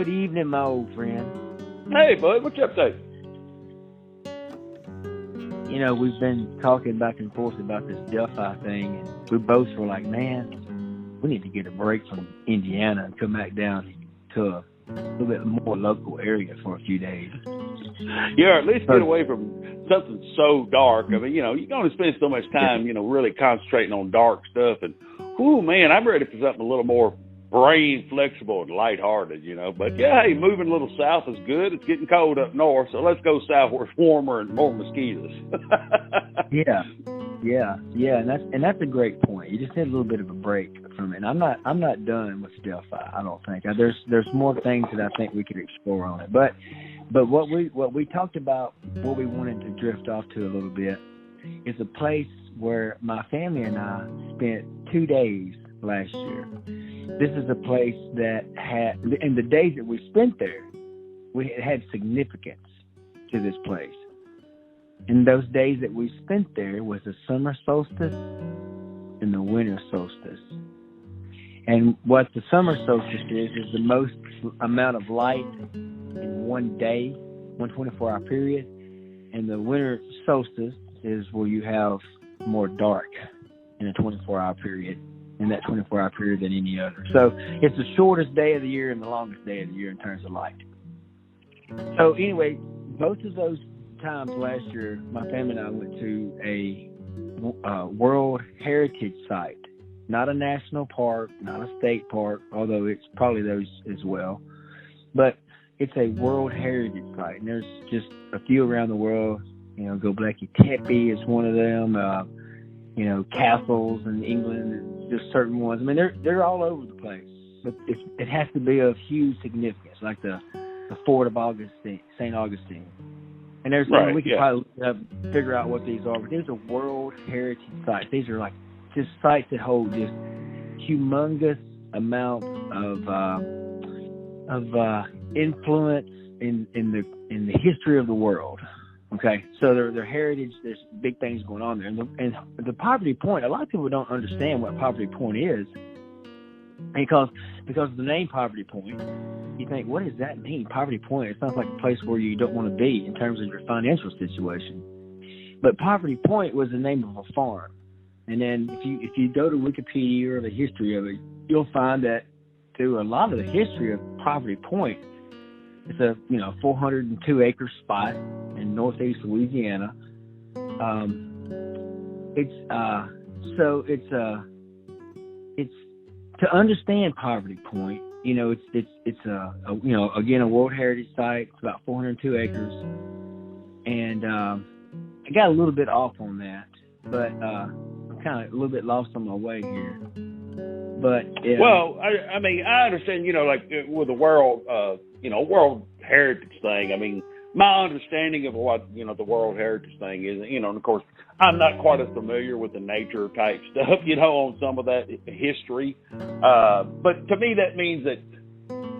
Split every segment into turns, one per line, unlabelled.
Good evening, my old friend.
Hey, bud, what you up to?
You know, we've been talking back and forth about this Delphi thing, and we both were like, man, we need to get a break from Indiana and come back down to a little bit more local area for a few days.
Yeah, at least get away from something so dark. I mean, you can only spend so much time, really concentrating on dark stuff. And, man, I'm ready for something a little more brain flexible and lighthearted, But, yeah, hey, moving a little south is good. It's getting cold up north, so let's go south where it's warmer and more mosquitoes.
Yeah, and that's a great point. You just need a little bit of a break from it. And I'm not done with Delphi, I don't think. There's more things that I think we could explore on it. But what we talked about, what we wanted to drift off to a little bit, is a place where my family and I spent 2 days last year. This is a place that had, and the days that we spent there, it had significance to this place. And those days that we spent there was the summer solstice and the winter solstice. And what the summer solstice is the most amount of light in one day, 1 24-hour period. And the winter solstice is where you have more dark in a 24-hour period, in that 24-hour period than any other. So it's the shortest day of the year and the longest day of the year in terms of light. So anyway, both of those times last year, my family and I went to a World Heritage Site, not a national park, not a state park, although it's probably those as well, but it's a World Heritage Site, and there's just a few around the world. Göbekli Tepe is one of them. Castles in England, and just certain ones. I mean, they're all over the place, but it has to be of huge significance, like the Fort of St. Augustine. And there's something we could probably figure out what these are, but these are World Heritage Sites. These are like just sites that hold just humongous amounts of influence in the history of the world. Okay, so their heritage. There's big things going on there, and the Poverty Point. A lot of people don't understand what Poverty Point is, because of the name Poverty Point. You think, what does that mean? Poverty Point. It sounds like a place where you don't want to be in terms of your financial situation. But Poverty Point was the name of a farm, and then if you go to Wikipedia or the history of it, you'll find that through a lot of the history of Poverty Point, it's a 402-acre spot in northeast Louisiana. It's to understand Poverty Point. It's again a World Heritage Site. It's about 402 acres, and I got a little bit off on that, but I'm kind of a little bit lost on my way here. But
well, I mean, I understand. Like with the World Heritage thing. I mean, my understanding of what the World Heritage thing is, and of course, I'm not quite as familiar with the nature type stuff, on some of that history. But to me, that means that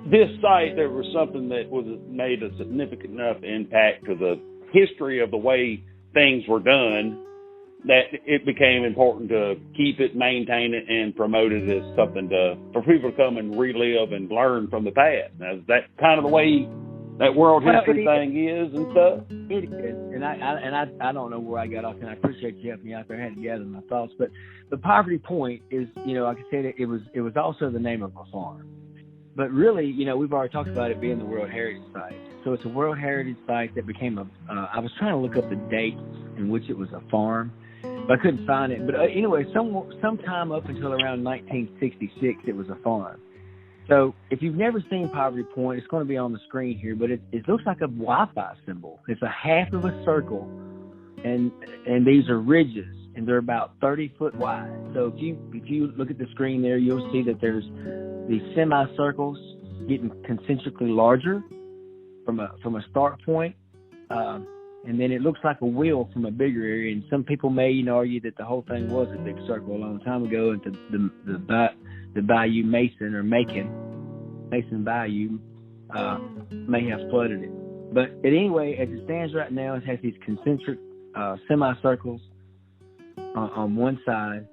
this site, there was something that made a significant enough impact to the history of the way things were done, that it became important to keep it, maintain it, and promote it as something for people to come and relive and learn from the past. Now, is that kind of the way that world history thing is and stuff?
It is, and I don't know where I got off, and I appreciate you helping me out there. I had to gather my thoughts, but the Poverty Point is, like I said, it was also the name of a farm. But really, we've already talked about it being the World Heritage Site. So it's a World Heritage Site that became I was trying to look up the date in which it was a farm, but I couldn't find it. But anyway, sometime up until around 1966, it was a farm. So if you've never seen Poverty Point, it's going to be on the screen here, but it looks like a Wi-Fi symbol. It's a half of a circle, and these are ridges, and they're about 30 foot wide. So if you look at the screen there, you'll see that there's these semicircles getting concentrically larger from a start point. And then it looks like a wheel from a bigger area. And some people may argue that the whole thing was a big circle a long time ago, and the Bayou Mason or Mason Bayou may have flooded it. But anyway, as it stands right now, it has these concentric semicircles on one side,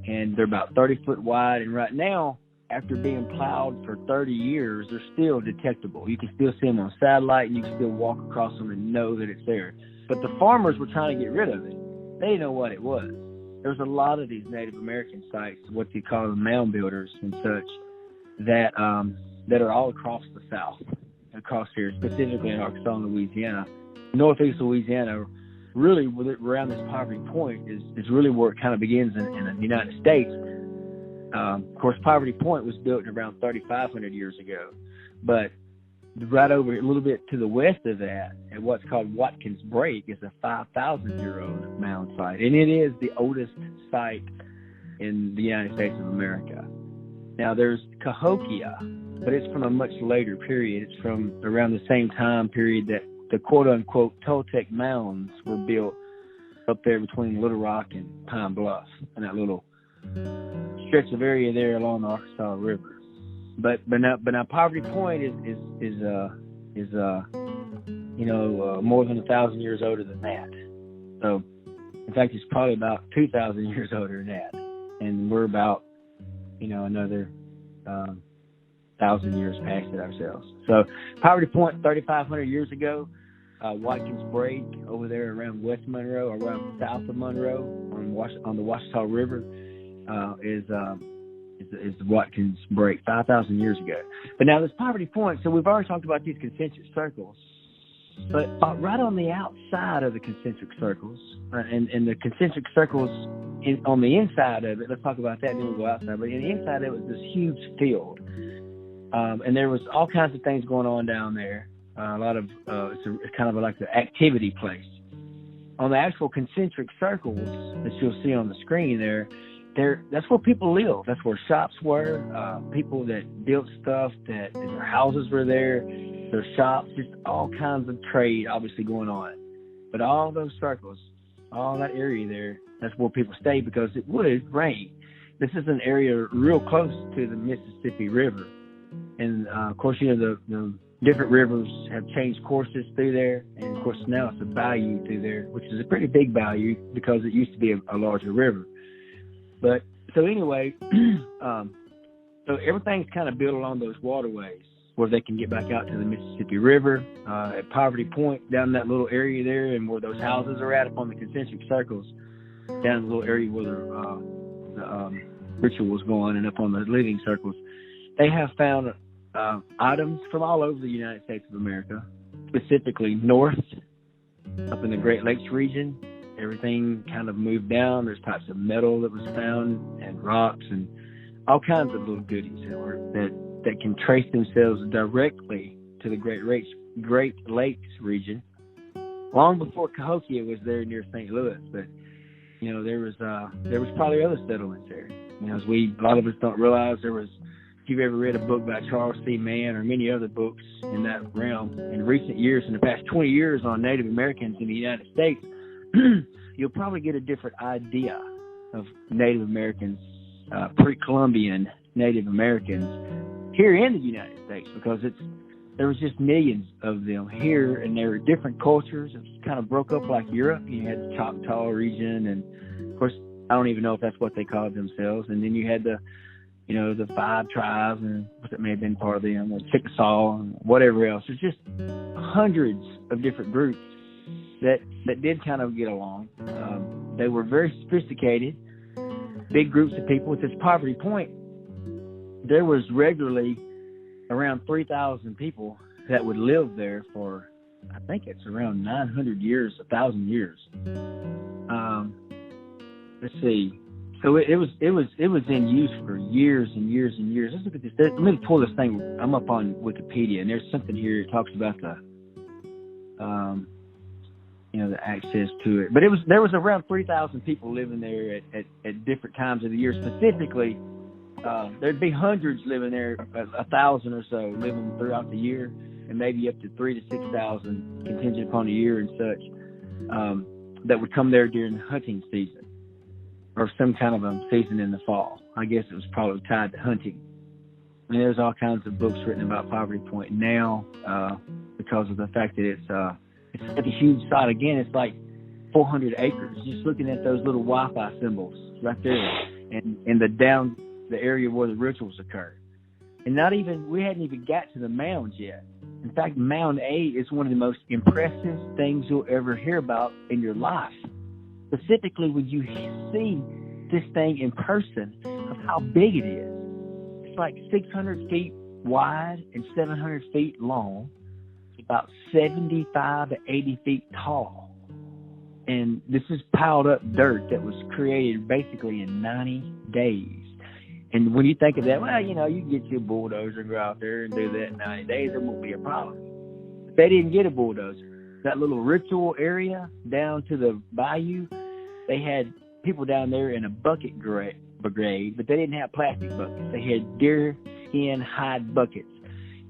and they're about 30 foot wide. And right now, after being plowed for 30 years, they're still detectable. You can still see them on satellite, and you can still walk across them and know that it's there. But the farmers were trying to get rid of it. They didn't know what it was. There's a lot of these Native American sites, what they call the Mound Builders and such, that are all across the South, across here, specifically in Arkansas and Louisiana. Northeast Louisiana, really around this poverty point, is really where it kind of begins in the United States. Of course, Poverty Point was built around 3,500 years ago, but right over a little bit to the west of that, at what's called Watkins Break, is a 5,000-year-old mound site, and it is the oldest site in the United States of America. Now, there's Cahokia, but it's from a much later period. It's from around the same time period that the quote-unquote Toltec mounds were built up there between Little Rock and Pine Bluff, and that little stretch of area there along the Arkansas River. But now Poverty Point is more than 1,000 years older than that. So, in fact, it's probably about 2,000 years older than that, and we're about another 1,000 years past it ourselves. So, Poverty Point, 3,500 years ago. Watkins Break over there around West Monroe, around south of Monroe on the Washita River. Is Watkins Break 5,000 years ago. But now this Poverty Point, so we've already talked about these concentric circles, but right on the outside of the concentric circles, and the concentric circles on the inside of it, let's talk about that, then we'll go outside, but in the inside of it was this huge field. And there was all kinds of things going on down there. A lot of, it's kind of like the activity place. On the actual concentric circles that you'll see on the screen that's where people live. That's where shops were. People that built stuff, that their houses were there, their shops, just all kinds of trade obviously going on. But all those circles, all that area there, that's where people stay because it would rain. This is an area real close to the Mississippi River. And, of course, the different rivers have changed courses through there. And, of course, now it's a bayou through there, which is a pretty big bayou because it used to be a larger river. But so anyway, so everything's kind of built along those waterways where they can get back out to the Mississippi River, at Poverty Point, down in that little area there, and where those houses are at up on the concentric circles, down in the little area where the rituals go on and up on the living circles. They have found items from all over the United States of America, specifically north, up in the Great Lakes region. Everything kind of moved down. There's types of metal that was found and rocks and all kinds of little goodies that can trace themselves directly to the Great Lakes region. Long before Cahokia was there near St. Louis, but there was probably other settlements there. As a lot of us don't realize, if you've ever read a book by Charles C. Mann or many other books in that realm, in recent years, in the past 20 years on Native Americans in the United States, you'll probably get a different idea of Native Americans, pre-Columbian Native Americans here in the United States, because there was just millions of them here, and there were different cultures. It was kind of broke up like Europe. You had the Choctaw region, and of course, I don't even know if that's what they called themselves. And then you had the 5 tribes, and what may have been part of them, the Chickasaw, and whatever else. There's just hundreds of different groups that did kind of get along. They were very sophisticated, big groups of people. At this Poverty Point, there was regularly around 3,000 people that would live there for, I think it's around 900 years, 1,000 years. Let's see. So it was in use for years and years and years. Let's look at this. Let me pull this thing. I'm up on Wikipedia, and there's something here that talks about the access to it. But there was around 3,000 people living there at different times of the year. Specifically, there'd be hundreds living there, 1,000 or so living throughout the year, and maybe up to 3,000 to 6,000 contingent upon the year and such, that would come there during the hunting season, or some kind of a season in the fall. I guess it was probably tied to hunting. I mean, there's all kinds of books written about Poverty Point now, because of the fact that it's such a huge site. Again, it's like 400 acres. Just looking at those little Wi-Fi symbols right there, and the the area where the rituals occur. And we hadn't even got to the mounds yet. In fact, Mound A is one of the most impressive things you'll ever hear about in your life. Specifically, when you see this thing in person of how big it is. It's like 600 feet wide and 700 feet long. It's about 75 to 80 feet tall. And this is piled up dirt that was created basically in 90 days. And when you think of that, well, you can get your bulldozer and go out there and do that in 90 days. It won't be a problem. But they didn't get a bulldozer. That little ritual area down to the bayou, they had people down there in a bucket brigade, but they didn't have plastic buckets. They had deer skin hide buckets.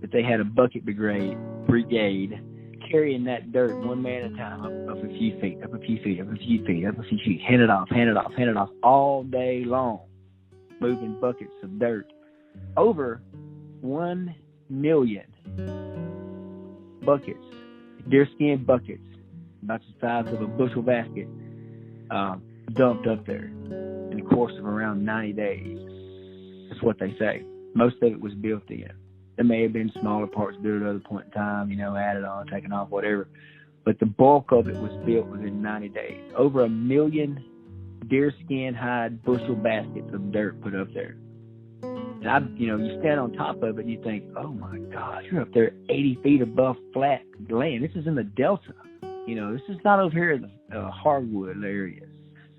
But they had a bucket brigade carrying that dirt one man at a time up a few feet, up a few feet, up a few feet, up a few feet, hand it off all day long, moving buckets of dirt. Over 1 million buckets, deerskin buckets, about the size of a bushel basket, dumped up there in the course of around 90 days. That's what they say. Most of it was built in. There may have been smaller parts built at other point in time, added on, taken off, whatever. But the bulk of it was built within 90 days. Over 1 million deerskin hide bushel baskets of dirt put up there. And you stand on top of it and you think, oh my gosh, you're up there 80 feet above flat land. This is in the Delta. This is not over here in the hardwood areas.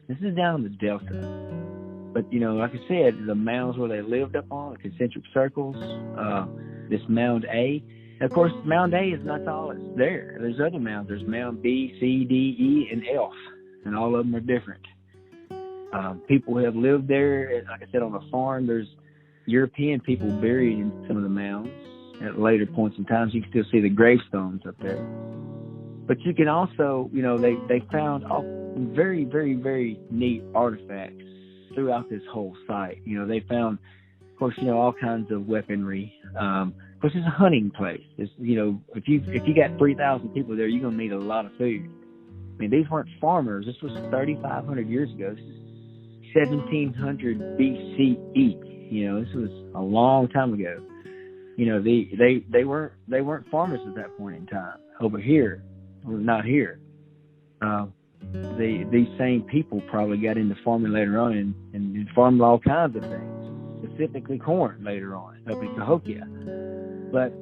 This is down in the Delta. But, like I said, the mounds where they lived up on, the concentric circles, this Mound A. And of course, Mound A is not all that's there. There's other mounds. There's Mound B, C, D, E, and F. And all of them are different. People have lived there. Like I said, on a farm, there's European people buried in some of the mounds. At later points in time, you can still see the gravestones up there. But you can also, they found all very, very, very neat artifacts throughout this whole site. They found, of course, all kinds of weaponry. Of course, it's a hunting place. It's, if you got 3,000 people there, you're gonna need a lot of food. I mean, these weren't farmers. This was 3,500 years ago. This is 1700 BCE. This was a long time ago. They weren't farmers at that point in time. Over here, well, not here. These same people probably got into farming later on and farmed all kinds of things, specifically corn later on up in Cahokia. But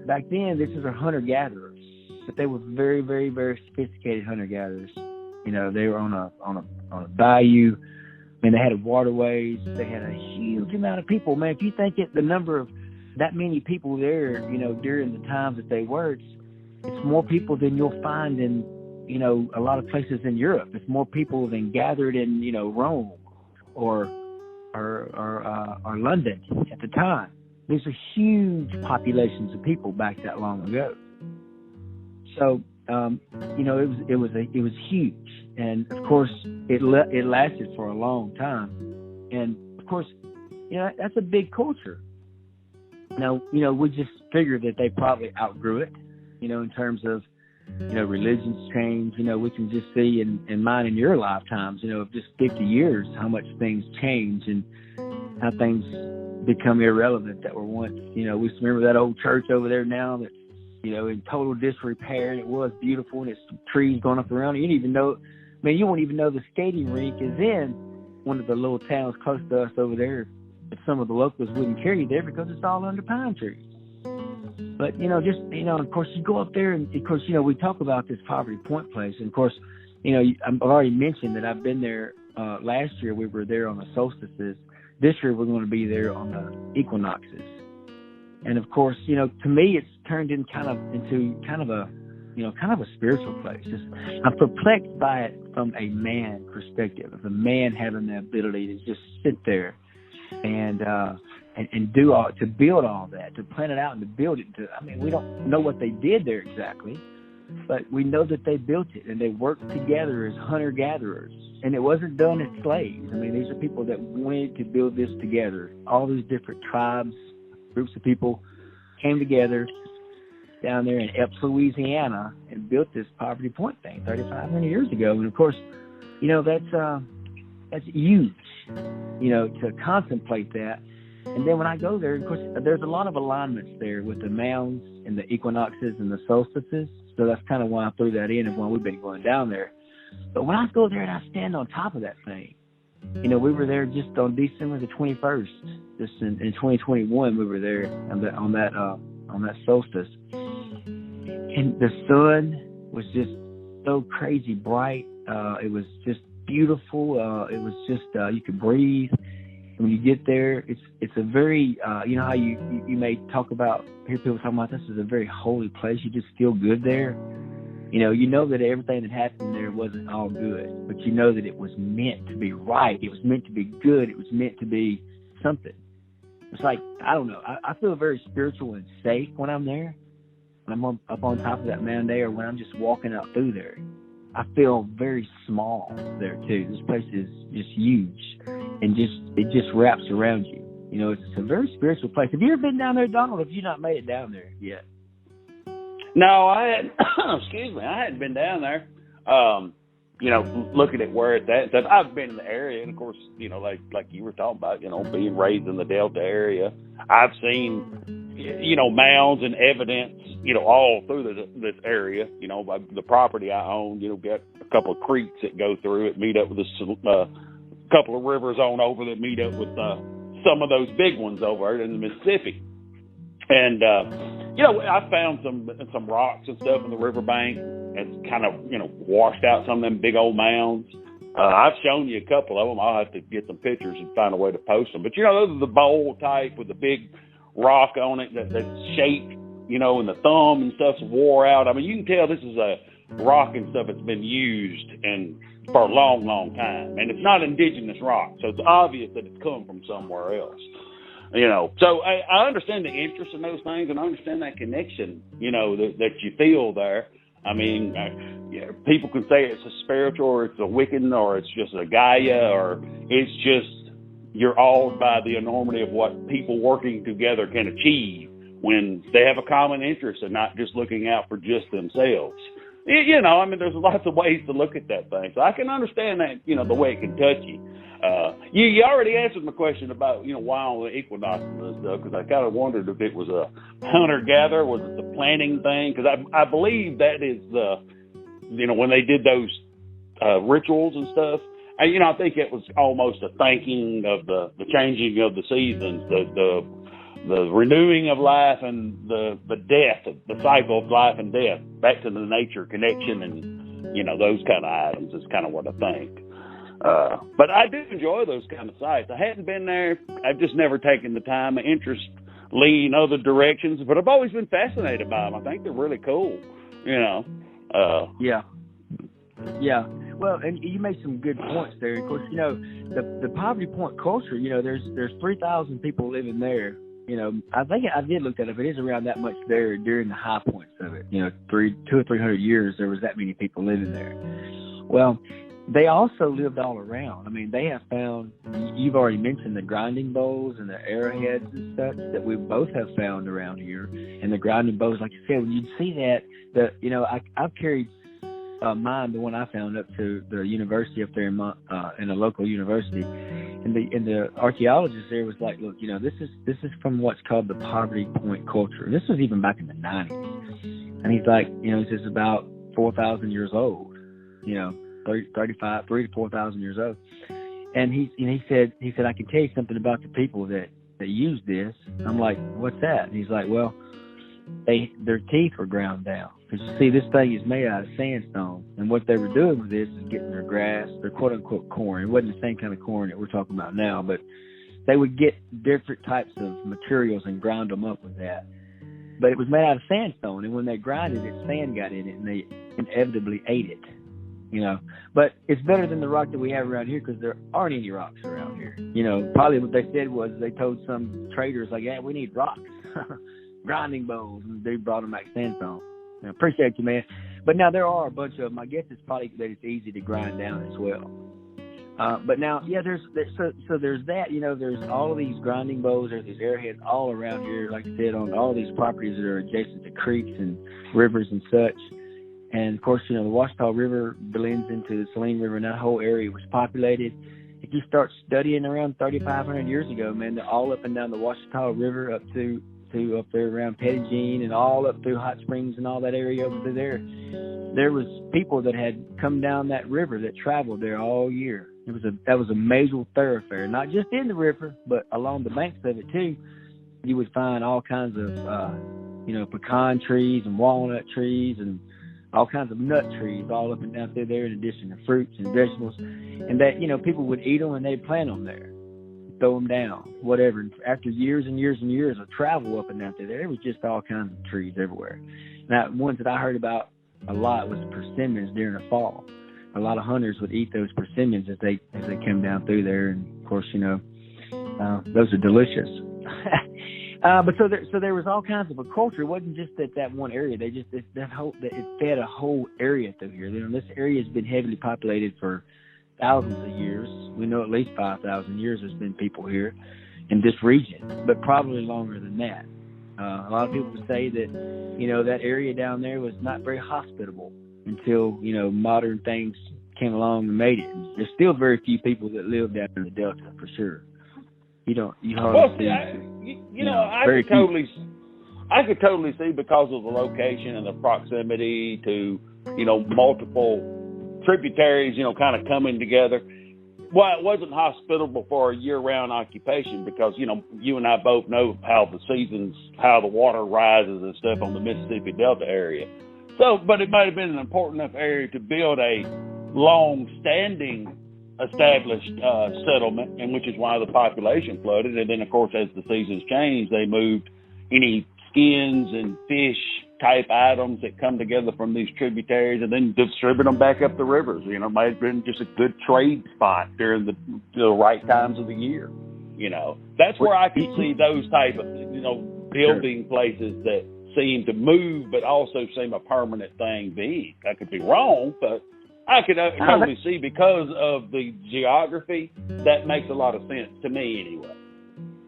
back then, this is our hunter-gatherers. But they were very, very, very sophisticated hunter-gatherers. They were on a bayou. I mean, they had waterways. They had a huge amount of people. Man, if you think the number of that many people there, during the times that they worked, it's more people than you'll find in a lot of places in Europe. It's more people than gathered in, Rome or London at the time. These are huge populations of people back that long ago. So, it was huge, and of course it lasted for a long time, and of course, that's a big culture. Now, we just figured that they probably outgrew it, in terms of, religions change. We can just see in mine and your lifetimes, of just 50 years, how much things change and how things become irrelevant that were once, we remember that old church over there now that's, in total disrepair, and it was beautiful, and it's trees going up around it. You didn't even know, you won't even know the skating rink is in one of the little towns close to us over there. But some of the locals wouldn't carry you there because it's all under pine trees. But, of course, you go up there, and, of course, we talk about this Poverty Point place. And, of course, I've already mentioned that I've been there. Last year we were there on the solstices. This year we're going to be there on the equinoxes. And, of course, to me it's turned into kind of a spiritual place. I'm perplexed by it from a man perspective, of a man having the ability to just sit there and do all, to build all that, to plan it out and to build it. We don't know what they did there exactly, but we know that they built it and they worked together as hunter-gatherers. And it wasn't done as slaves. These are people that wanted to build this together. All these different tribes, groups of people came together down there in Epps, Louisiana, and built this Poverty Point thing 3,500 years ago. And of course, that's huge, to contemplate that. And then when I go there, of course, there's a lot of alignments there with the mounds and the equinoxes and the solstices. So that's kind of why I threw that in and why we've been going down there. But when I go there and I stand on top of that thing, you know, we were there just on December the 21st, just in 2021. We were there on that solstice, and the sun was just so crazy bright. It was just beautiful. It was just you could breathe. When you get there, it's a very you know how you may hear people talking about this is a very holy place. You just feel good there. You know that everything that happened there wasn't all good, but you know that it was meant to be right. It was meant to be good. It was meant to be something. It's like, I don't know. I feel very spiritual and safe when I'm there. When I'm up on top of that mountain there, or when I'm just walking out through there. I feel very small there too. This place is just huge, and it just wraps around you. You know, it's a very spiritual place. Have you ever been down there, Donald? Have you not made it down there yet?
No, I hadn't. Excuse me, I hadn't been down there. Looking at where it's at. So I've been in the area, and of course, like you were talking about, being raised in the Delta area. I've seen, mounds and evidence, all through this area. By the property I own, got a couple of creeks that go through it, meet up with a couple of rivers on over that meet up with some of those big ones over in the Mississippi. And, I found some rocks and stuff in the riverbank and kind of, washed out some of them big old mounds. I've shown you a couple of them. I'll have to get some pictures and find a way to post them. But, those are the bowl type with the big rock on it that's shaped, and the thumb and stuff's wore out. I mean, you can tell this is a rock and stuff that's been used for a long, long time. And it's not indigenous rock, so it's obvious that it's come from somewhere else. So I understand the interest in those things, and I understand that connection, that you feel there. I mean, people can say it's a spiritual, or it's a Wiccan, or it's just a Gaia, or it's just you're awed by the enormity of what people working together can achieve when they have a common interest and not just looking out for just themselves. There's lots of ways to look at that thing. So I can understand that, the way it can touch you. You already answered my question about, why on the equinoxes and stuff, because I kind of wondered if it was a hunter-gatherer, was it the planting thing? Because I believe that is when they did those rituals and stuff, I think it was almost a thanking of the changing of the seasons, the renewing of life and the death, the cycle of life and death, back to the nature connection and, those kind of items is kind of what I think. But I do enjoy those kind of sites. I hadn't been there. I've just never taken the time. My interest lean other directions, but I've always been fascinated by them. I think they're really cool,
Yeah. Well, and you made some good points there. Of course, the Poverty Point culture, there's 3,000 people living there. I think I did look that up. It is around that much there during the high points of it. 200 or 300 years, there was that many people living there. Well, they also lived all around. I mean, they have found, you've already mentioned the grinding bowls and the arrowheads and such that we both have found around here. And the grinding bowls, like you said, when you'd see that, I've carried mine, the one I found, up to the university up there in a local university. And the archaeologist there was like, look, this is from what's called the Poverty Point culture. This was even back in the 90s. And he's like, this is about 4,000 years old, 3,000 to 4,000 years old. And he said, I can tell you something about the people that use this. I'm like, what's that? And he's like, well, their teeth were ground down. Because you see, this thing is made out of sandstone. And what they were doing with this is getting their grass, their quote-unquote corn. It wasn't the same kind of corn that we're talking about now, but they would get different types of materials and grind them up with that. But it was made out of sandstone, and when they grinded it, sand got in it, and they inevitably ate it. But it's better than the rock that we have around here, because there aren't any rocks around here. Probably what they said was they told some traders, like, yeah, we need rocks, grinding bowls, and they brought them back sandstone. I appreciate you, man. But now there are a bunch of them. I guess it's probably that it's easy to grind down as well. But now, yeah, there's that. There's all of these grinding bowls, there's these arrowheads all around here, like I said, on all these properties that are adjacent to creeks and rivers and such. And, of course, the Washita River blends into the Saline River, and that whole area was populated. if you start studying around 3,500 years ago, man, they're all up and down the Washita River up to up there around Pettigene and all up through Hot Springs and all that area over there. There was people that had come down that river that traveled there all year. That was a major thoroughfare, not just in the river, but along the banks of it too. You would find all kinds of, pecan trees and walnut trees and all kinds of nut trees all up and down through there, in addition to fruits and vegetables. And that, people would eat them and they'd plant them there, throw them down, whatever. And after years and years and years of travel up and down through there was just all kinds of trees everywhere. Now, ones that I heard about a lot was persimmons during the fall. A lot of hunters would eat those persimmons as they come down through there, and of course, those are delicious. But so there was all kinds of a culture. It wasn't just that one area. It fed a whole area through here. This area has been heavily populated for thousands of years. We know at least 5,000 years there's been people here in this region, but probably longer than that. A lot of people would say that, that area down there was not very hospitable until, modern things came along and made it. There's still very few people that live down in the Delta, for sure. I could totally see, because of the location and the proximity to, multiple tributaries, kind of coming together. Well, it wasn't hospitable for a year-round occupation because, you and I both know how the water rises and stuff on the Mississippi Delta area. So, but it might have been an important enough area to build a long-standing established settlement, and which is why the population flooded. And then, of course, as the seasons changed, they moved any skins and fish type items that come together from these tributaries and then distribute them back up the rivers. It might have been just a good trade spot during the right times of the year. That's where I can see those type of, building places that seem to move, but also seem a permanent thing being. I could be wrong, but I could totally see, because of the geography, that makes a lot of sense to me anyway.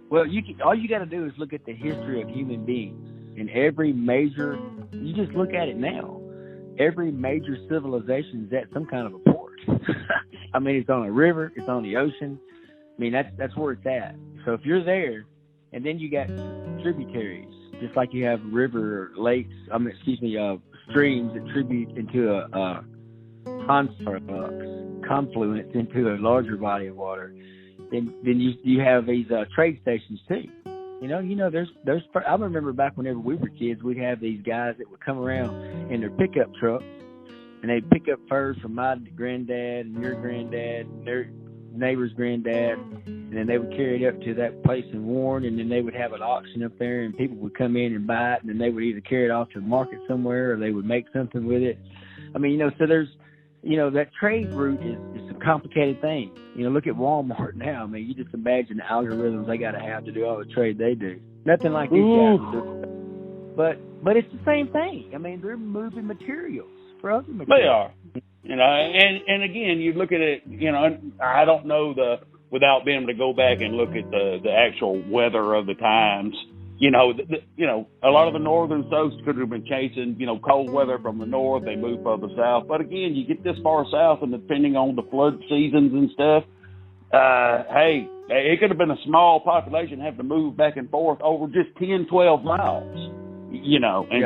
Well, all you got to do is look at the history of human beings. And you just look at it now. Every major civilization is at some kind of a port. I mean, it's on a river, it's on the ocean. I mean, that's where it's at. So if you're there, and then you got tributaries, just like you have river, lakes, streams that tribute into a confluence into a larger body of water. Then you have these trade stations too. There's. I remember back whenever we were kids, we'd have these guys that would come around in their pickup trucks, and they'd pick up furs from my granddad and your granddad and their neighbor's granddad, and then they would carry it up to that place in Warren, and then they would have an auction up there, and people would come in and buy it, and then they would either carry it off to the market somewhere, or they would make something with it. I mean, so there's, that trade route is a complicated thing. Look at Walmart now. I mean, you just imagine the algorithms they got to have to do all the trade they do. Nothing like these guys do. But it's the same thing. I mean, they're moving materials for other materials. They are.
And again, you look at it, I don't know without being able to go back and look at the actual weather of the times. A lot of the northern folks could have been chasing, cold weather from the north. They moved further south. But again, you get this far south, and depending on the flood seasons and stuff, it could have been a small population having to move back and forth over just 10, 12 miles,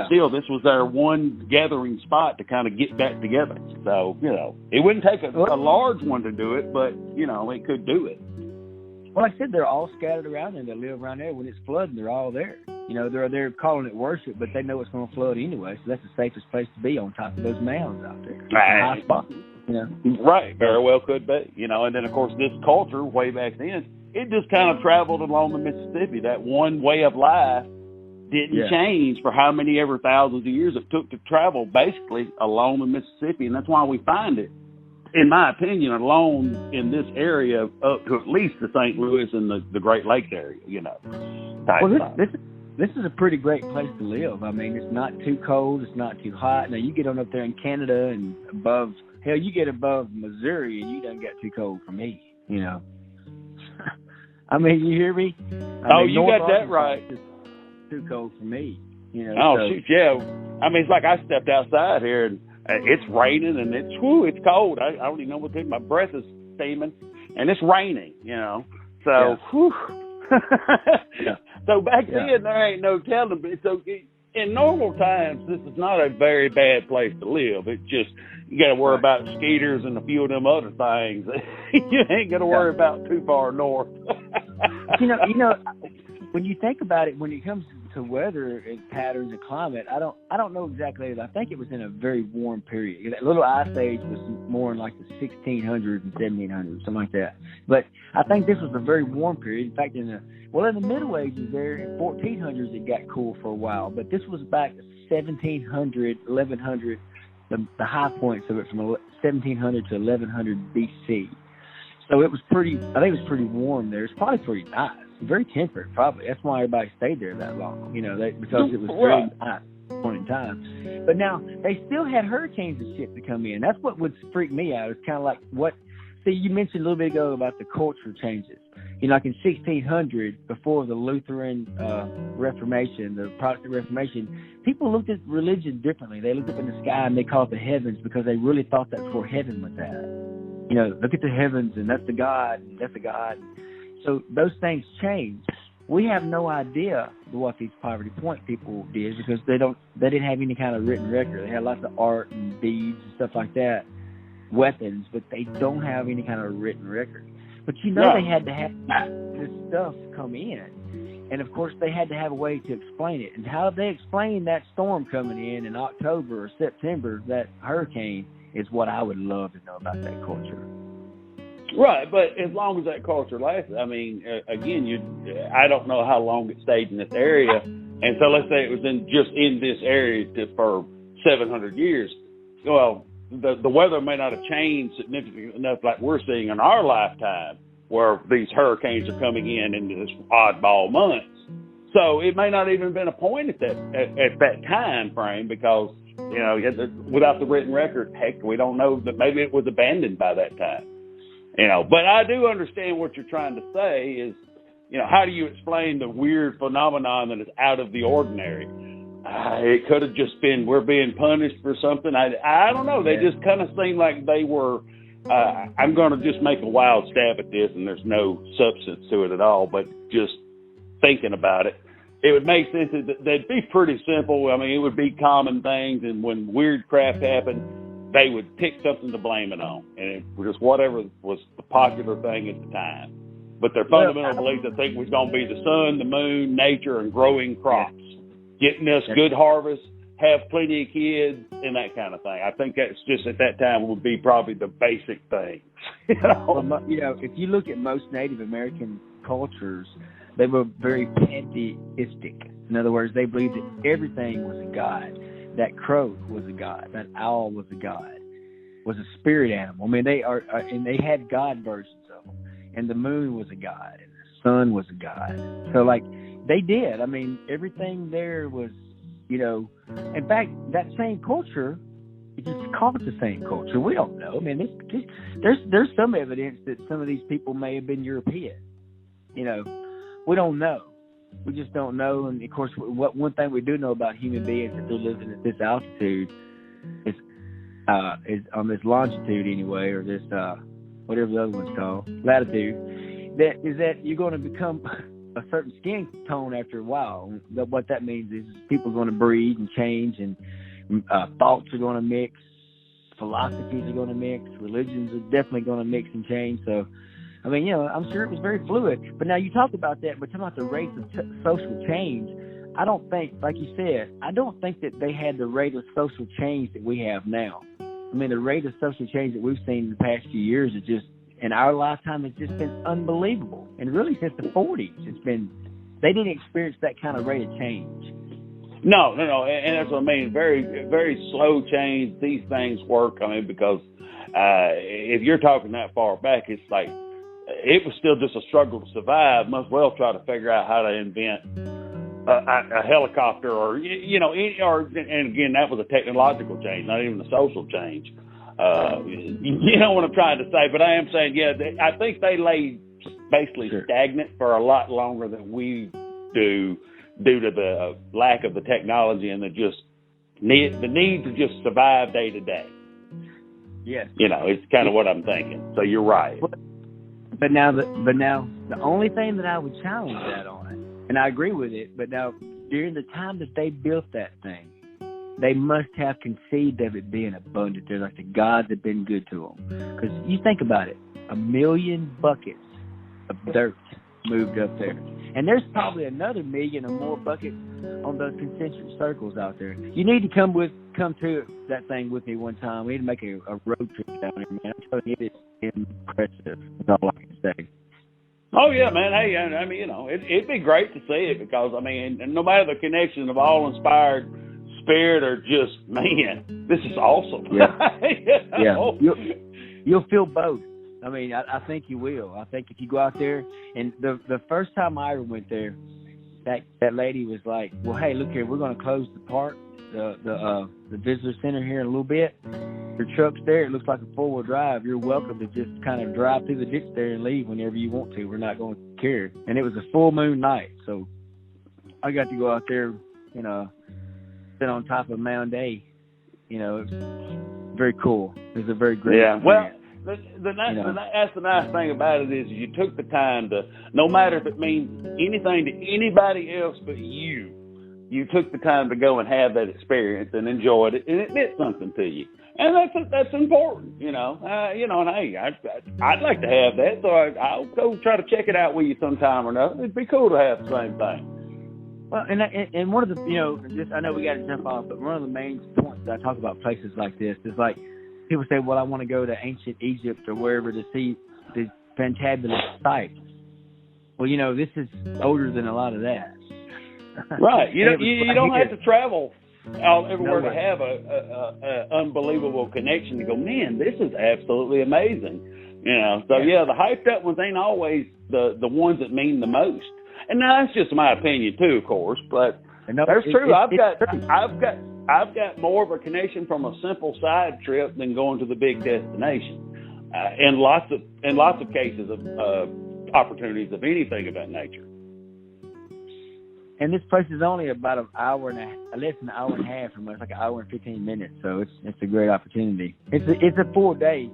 still this was their one gathering spot to kind of get back together. So, it wouldn't take a large one to do it, but, it could do it.
Well, like I said, they're all scattered around, and they live around there. When it's flooding, they're all there. They're calling it worship, but they know it's going to flood anyway, so that's the safest place to be, on top of those mounds out there. It's a high spot,
Right, very well could be. And then, of course, this culture, way back then, it just kind of traveled along the Mississippi. That one way of life didn't change for how many ever thousands of years it took to travel, basically, along the Mississippi, and that's why we find it, in my opinion, alone in this area up to at least the St. Louis and the Great Lakes area,
Well, this is a pretty great place to live. I mean, it's not too cold, it's not too hot. Now, you get on up there in Canada and above, you get above Missouri, and you don't get too cold for me, I mean, you hear me?
You got that right.
It's too cold for me,
shoot, yeah. I mean, it's like I stepped outside here, and it's raining, and it's cold. I don't even know what to do. My breath is steaming. and it's raining, So, So back then, there ain't no telling. So in normal times, this is not a very bad place to live. It's just, you got to worry about skeeters and a few of them other things. You ain't got to worry about too far north.
When you think about it, when it comes to weather and patterns and climate, I don't know exactly. I think it was in a very warm period. That little ice age was more in like the 1600s and 1700s, something like that. But I think this was a very warm period. In fact, in the Middle Ages there, in 1400s, it got cool for a while. But this was back 1700, 1100, the high points of it from 1700 to 1100 BC. So it was pretty warm there. It's probably pretty nice. Very temperate, probably. That's why everybody stayed there that long, because it was very nice at that point in time. But now, they still had hurricanes and shit to come in. That's what would freak me out. It's kind of like see, you mentioned a little bit ago about the cultural changes. Like in 1600, before the Lutheran Reformation, the Protestant Reformation, people looked at religion differently. They looked up in the sky and they called it the heavens because they really thought that's where heaven was at. Look at the heavens and that's the God, and that's the God. So those things change. We have no idea what these Poverty Point people did because they didn't have any kind of written record. They had lots of art and beads and stuff like that, weapons, but they don't have any kind of written record. But they had to have this stuff come in. And of course they had to have a way to explain it. And how they explain that storm coming in October or September, that hurricane, is what I would love to know about that culture.
Right, but as long as that culture lasted, I mean, again, I don't know how long it stayed in this area, and so let's say it was in this area for 700 years. Well, the weather may not have changed significantly enough like we're seeing in our lifetime, where these hurricanes are coming in this oddball months. So it may not even have been a point at that time frame because, without the written record, heck, we don't know that maybe it was abandoned by that time. But I do understand what you're trying to say is, how do you explain the weird phenomenon that is out of the ordinary? It could have just been we're being punished for something. I don't know. They just kind of seem like they were, I'm going to just make a wild stab at this, and there's no substance to it at all, but just thinking about it, it would make sense that they'd be pretty simple. I mean, it would be common things, and when weird crap happened, they would pick something to blame it on, and it was just whatever was the popular thing at the time. But their fundamental beliefs, I think, was going to be the sun, the moon, nature, and growing crops, getting us good harvests, have plenty of kids, and that kind of thing. I think that's just at that time would be probably the basic things.
If you look at most Native American cultures, they were very pantheistic. In other words, they believed that everything was a god. That crow was a god. That owl was a god. Was a spirit animal. I mean, they had god versions of them. And the moon was a god, and the sun was a god. So, they did. I mean, everything there was, in fact, that same culture, it's just called the same culture. We don't know. I mean, there's some evidence that some of these people may have been European. We don't know. We just don't know. And, of course, one thing we do know about human beings that they're living at this altitude is on this longitude anyway, or this, whatever the other one's called, latitude, that you're going to become a certain skin tone after a while. What that means is people are going to breed and change, and thoughts are going to mix, philosophies are going to mix, religions are definitely going to mix and change. So, I mean, I'm sure it was very fluid. But now you talk about that, but talking about the rate of social change, I don't think, like you said, I don't think that they had the rate of social change that we have now. I mean, the rate of social change that we've seen in the past few years is just, in our lifetime, it's just been unbelievable. And really, since the 40s, they didn't experience that kind of rate of change.
No, and that's what I mean. Very, very slow change. These things work. I mean, because if you're talking that far back, it's like it was still just a struggle to survive. Must well try to figure out how to invent a helicopter, or and again, that was a technological change, not even a social change. You know what I'm trying to say, but I am saying, I think they lay basically stagnant for a lot longer than we do, due to the lack of the technology and the need to just survive day to day.
Yes.
It's kind of what I'm thinking. So you're right.
But now the only thing that I would challenge that on it, and I agree with it, but now during the time that they built that thing, they must have conceived of it being abundant. They're like the gods have been good to them. Because you think about it, 1 million buckets of dirt moved up there. And there's probably another 1 million or more buckets on those concentric circles out there. You need to come to that thing with me one time. We need to make a road trip down there, man. I'm telling you, it is impressive. That's all I can say.
Oh, yeah, man. Hey, I mean, you know, it'd be great to see it because, I mean, no matter the connection of all-inspired spirit or just, man, this is awesome.
Yeah. Yeah. You'll feel both. I mean, I think you will. I think if you go out there, and the first time I ever went there, that lady was like, well, hey, look here, we're going to close the park, the visitor center here in a little bit. Your truck's there. It looks like a four-wheel drive. You're welcome to just kind of drive through the ditch there and leave whenever you want to. We're not going to care. And it was a full moon night, so I got to go out there, you know, sit on top of Mound A. You know, it was very cool. It was a very great experience.
Well, that's the nice thing about it is you took the time to, no matter if it means anything to anybody else but you took the time to go and have that experience and enjoyed it, and it meant something to you. And that's important, you know. And hey, I'd like to have that, so I'll go try to check it out with you sometime or another. It'd be cool to have the same thing.
Well, and one of the, you know, just I know we got to jump off, but one of the main points that I talk about places like this is like people say, well, I want to go to ancient Egypt or wherever to see the fantabulous sights. Well, you know, this is older than a lot of that.
Right. You don't have to travel everywhere to have a unbelievable connection to go, man, this is absolutely amazing. You know, so yeah, the hyped up ones ain't always the ones that mean the most. And now that's just my opinion too, of course, but that's true. I've got more of a connection from a simple side trip than going to the big destination. In lots of cases of opportunities of anything of that nature.
And this place is only about less than an hour and a half from us, like an hour and 15 minutes. So it's a great opportunity. It's a full day.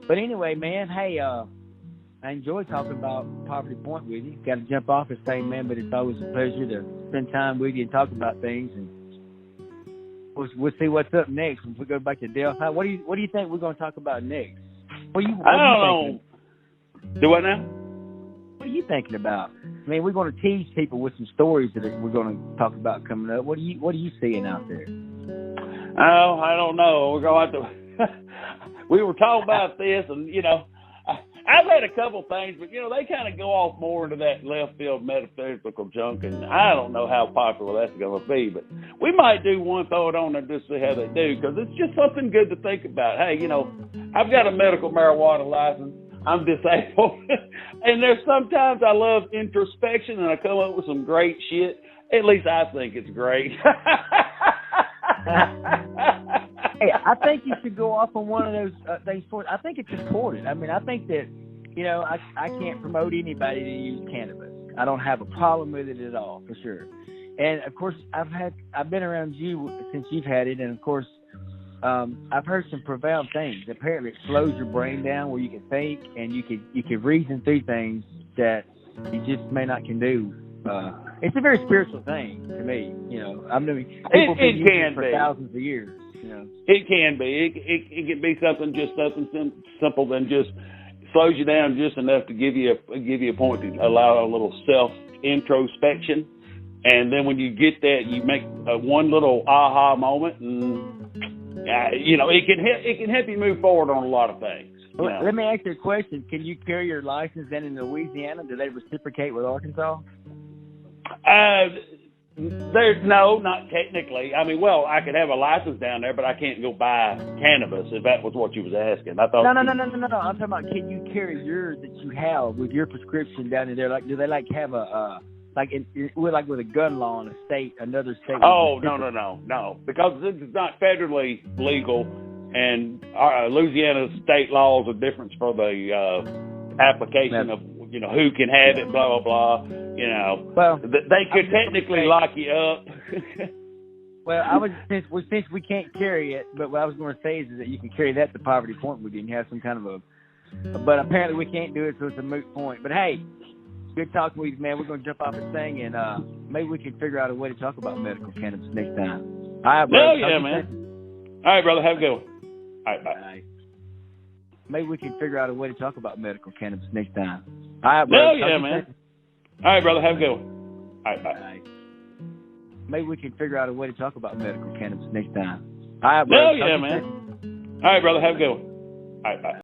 But anyway, man, hey, I enjoy talking about Poverty Point with you. Got to jump off and say, man, but it's always a pleasure to spend time with you and talk about things. And we'll see what's up next when we go back to Delphi. What do you think we're going to talk about next? I don't
know. Do what now?
What are you thinking about? I mean, we're going to tease people with some stories that we're going to talk about coming up. What are you seeing out there?
Oh, I don't know. We're going to have to. We were talking about this, and you know, I've had a couple things, but you know, they kind of go off more into that left field metaphysical junk, and I don't know how popular that's going to be. But we might do one, throw it on there, just see how they do, because it's just something good to think about. Hey, you know, I've got a medical marijuana license. I'm disabled. And there's sometimes I love introspection and I come up with some great shit. At least I think it's great.
Hey, I think you should go off on one of those things for it. I think it's important. I mean, I think that, you know, I can't promote anybody to use cannabis. I don't have a problem with it at all, for sure. And of course, I've been around you since you've had it, and of course, I've heard some profound things. Apparently, it slows your brain down where you can think and you can reason through things that you just may not can do. It's a very spiritual thing to me. You know, I mean, people have been using it for thousands of years. You know, it
can be. It can be something simple than just slows you down just enough to give you a point to allow a little self introspection, and then when you get that, you make one little aha moment and. You know, it can help you move forward on a lot of things.
Well, let me ask you a question. Can you carry your license then in Louisiana? Do they reciprocate with Arkansas?
No, not technically. I mean, well, I could have a license down there, but I can't go buy cannabis if that was what you was asking. I thought. No.
I'm talking about can you carry yours that you have with your prescription down in there? Like, do they have a like with a gun law in a state, another state?
Oh, no, because this is not federally legal, and Louisiana state laws are different for the application of, you know, who can have it, blah, blah, blah, you know. Well, they could technically lock you up.
Well, since we can't carry it, but what I was going to say is that you can carry that to Poverty Point with you and have some kind of a But apparently we can't do it, so it's a moot point. But hey, good talking with you, man. We're going to jump off this thing, and maybe we can figure out a way to talk about medical cannabis next time. All right, brother.
Oh, yeah, man. All right, brother. Have a good one. All right, bye.
All right. Maybe we can figure out a way to talk about medical cannabis next time. All right, brother.
Oh, yeah, man. All right, brother. Have a good one. All right, bye.
All right. Maybe we can figure out a way to talk about medical cannabis next time. All right, brother.
Oh, yeah, man. All right, brother. Have a good one. All right, bye.